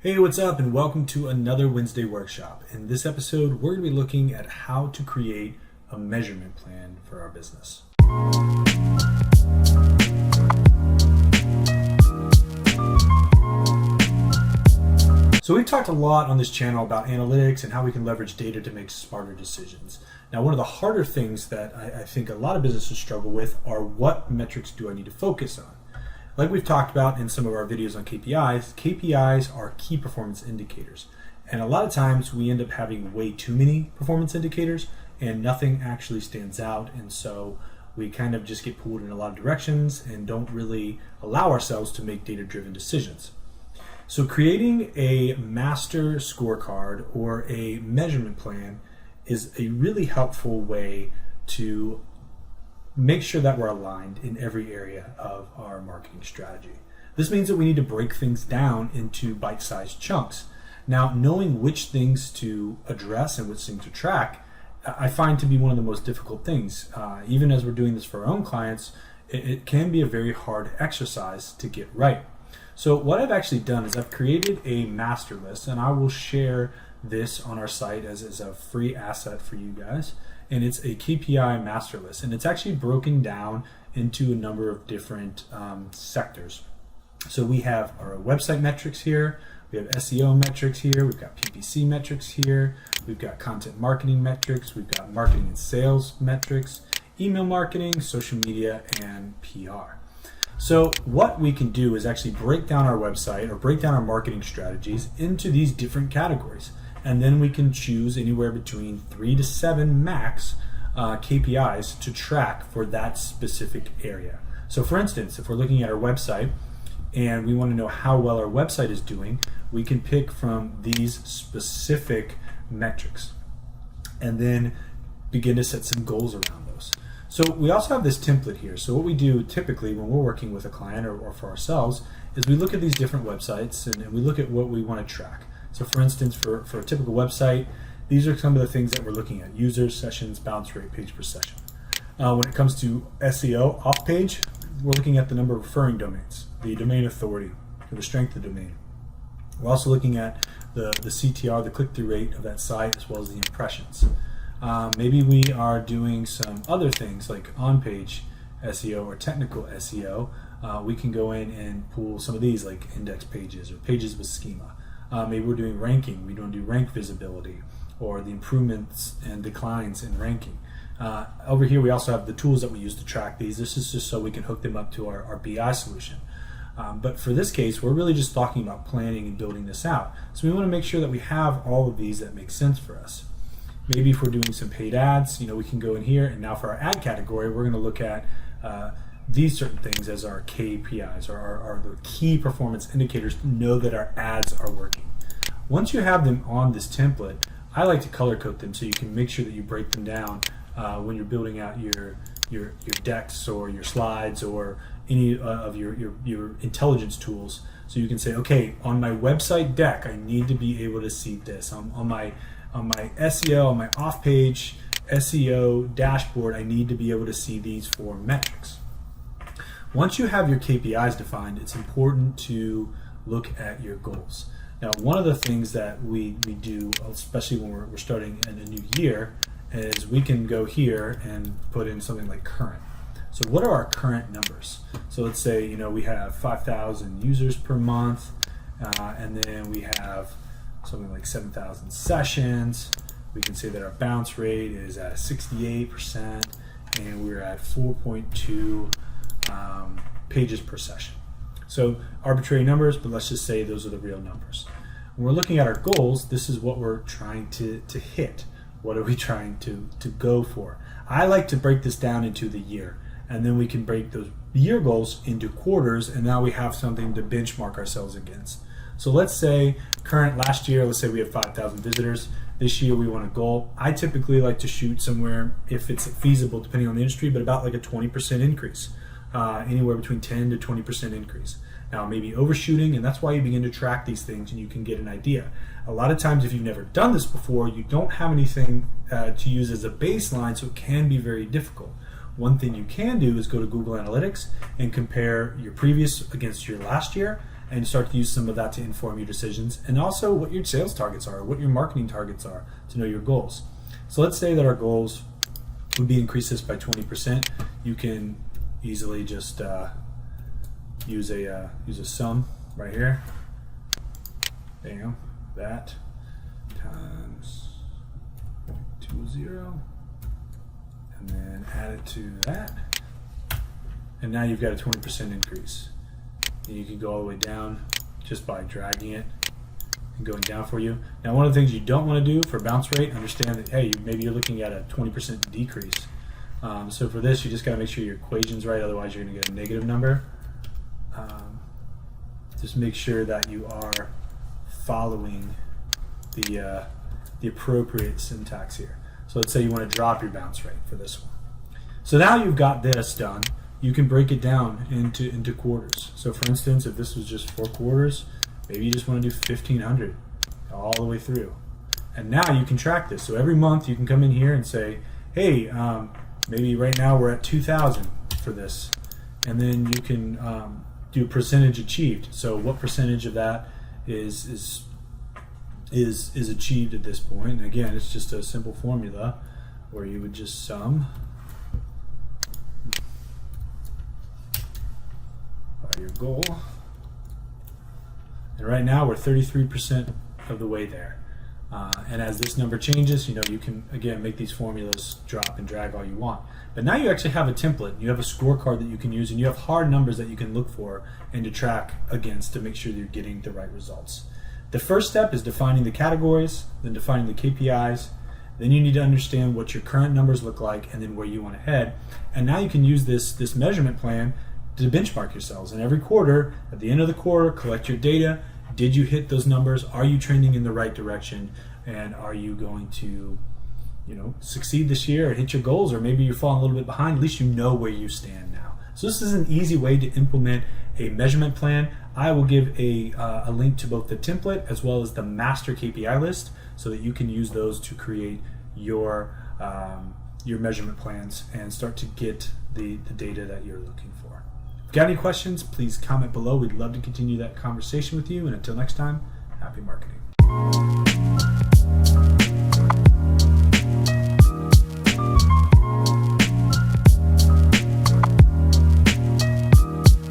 Hey, what's up, and welcome to another Wednesday workshop. In this episode, we're going to be looking at how to create a measurement plan for our business. So we've talked a lot on this channel about analytics and how we can leverage data to make smarter decisions. Now, one of the harder things that I think a lot of businesses struggle with are what metrics do I need to focus on? Like we've talked about in some of our videos on KPIs, KPIs are key performance indicators. And a lot of times we end up having way too many performance indicators and nothing actually stands out. And so we kind of just get pulled in a lot of directions and don't really allow ourselves to make data-driven decisions. So creating a master scorecard or a measurement plan is a really helpful way to make sure that we're aligned in every area of our marketing strategy. This means that we need to break things down into bite-sized chunks. Now, knowing which things to address and which things to track, I find to be one of the most difficult things. Even as we're doing this for our own clients, it can be a very hard exercise to get right. So what I've actually done is I've created a master list, and I will share this on our site as a free asset for you guys. And it's a KPI Master List, and it's actually broken down into a number of different sectors. So we have our website metrics here, we have SEO metrics here, we've got PPC metrics here, we've got content marketing metrics, we've got marketing and sales metrics, email marketing, social media, and PR. So what we can do is actually break down our website or break down our marketing strategies into these different categories. And then we can choose anywhere between 3 to 7 max KPIs to track for that specific area. So for instance, if we're looking at our website and we want to know how well our website is doing, we can pick from these specific metrics and then begin to set some goals around those. So we also have this template here. So what we do typically when we're working with a client or for ourselves is we look at these different websites and we look at what we want to track. So for instance, for a typical website, these are some of the things that we're looking at: users, sessions, bounce rate, page per session. When it comes to SEO off page, we're looking at the number of referring domains, the domain authority, or the strength of the domain. We're also looking at the CTR, the click-through rate of that site, as well as the impressions. Maybe we are doing some other things like on-page SEO or technical SEO. We can go in and pull some of these like index pages or pages with schema. Maybe we're doing ranking. We don't do rank visibility or the improvements and declines in ranking. Over here we also have the tools that we use to track these. This is just so we can hook them up to our BI solution. But for this case, we're really just talking about planning and building this out. So we want to make sure that we have all of these that make sense for us. Maybe if we're doing some paid ads, we can go in here, and now for our ad category, we're going to look at these certain things as our KPIs or our the key performance indicators to know that our ads are working. Once you have them on this template, I like to color code them so you can make sure that you break them down when you're building out your decks or your slides or any of your intelligence tools. So you can say, okay, on my website deck, I need to be able to see this. On my SEO, on my off-page SEO dashboard, I need to be able to see these 4 metrics. Once you have your KPIs defined, it's important to look at your goals. Now, one of the things that we do, especially when we're starting in a new year, is we can go here and put in something like current. So what are our current numbers? So let's say we have 5,000 users per month, and then we have something like 7,000 sessions. We can say that our bounce rate is at 68%, and we're at 4.2 pages per session. So arbitrary numbers, but let's just say those are the real numbers. When we're looking at our goals, this is what we're trying to hit. What are we trying to go for? I like to break this down into the year, and then we can break those year goals into quarters, and now we have something to benchmark ourselves against. So let's say last year, let's say we had 5,000 visitors. This year we want a goal. I typically like to shoot somewhere, if it's feasible, depending on the industry, but about like a 20% increase. Anywhere between 10 to 20% increase. Now, maybe overshooting, and that's why you begin to track these things and you can get an idea. A lot of times, if you've never done this before, you don't have anything to use as a baseline, so it can be very difficult. One thing you can do is go to Google Analytics and compare your previous against your last year, and start to use some of that to inform your decisions, and also what your sales targets are, what your marketing targets are, to know your goals. So let's say that our goals would be increase this by 20%. You can easily just use a sum right here. Bam, that times 20, and then add it to that, and now you've got a 20% increase. And you can go all the way down just by dragging it and going down for you. Now, one of the things you don't want to do for bounce rate, understand that, hey, maybe you're looking at a 20% decrease. So for this, you just got to make sure your equation's right, otherwise you're going to get a negative number. Just make sure that you are following the appropriate syntax here. So let's say you want to drop your bounce rate for this one. So now you've got this done, you can break it down into quarters. So for instance, if this was just 4 quarters, maybe you just want to do 1,500 all the way through. And now you can track this. So every month you can come in here and say, hey, maybe right now we're at 2,000 for this. And then you can do percentage achieved. So what percentage of that is achieved at this point? And again, it's just a simple formula where you would just sum by your goal. And right now we're 33% of the way there. And as this number changes, you can again make these formulas drop and drag all you want. But now you actually have a template. You have a scorecard that you can use, and you have hard numbers that you can look for and to track against to make sure that you're getting the right results. The first step is defining the categories, then defining the KPIs. Then you need to understand what your current numbers look like and then where you want to head. And now you can use this measurement plan to benchmark yourselves. And every quarter, at the end of the quarter, collect your data. Did you hit those numbers? Are you trending in the right direction? And are you going to, succeed this year and hit your goals? Or maybe you're falling a little bit behind. At least you know where you stand now. So this is an easy way to implement a measurement plan. I will give a link to both the template as well as the master KPI list so that you can use those to create your measurement plans and start to get the data that you're looking for. If you got any questions, please comment below. We'd love to continue that conversation with you. And until next time, happy marketing.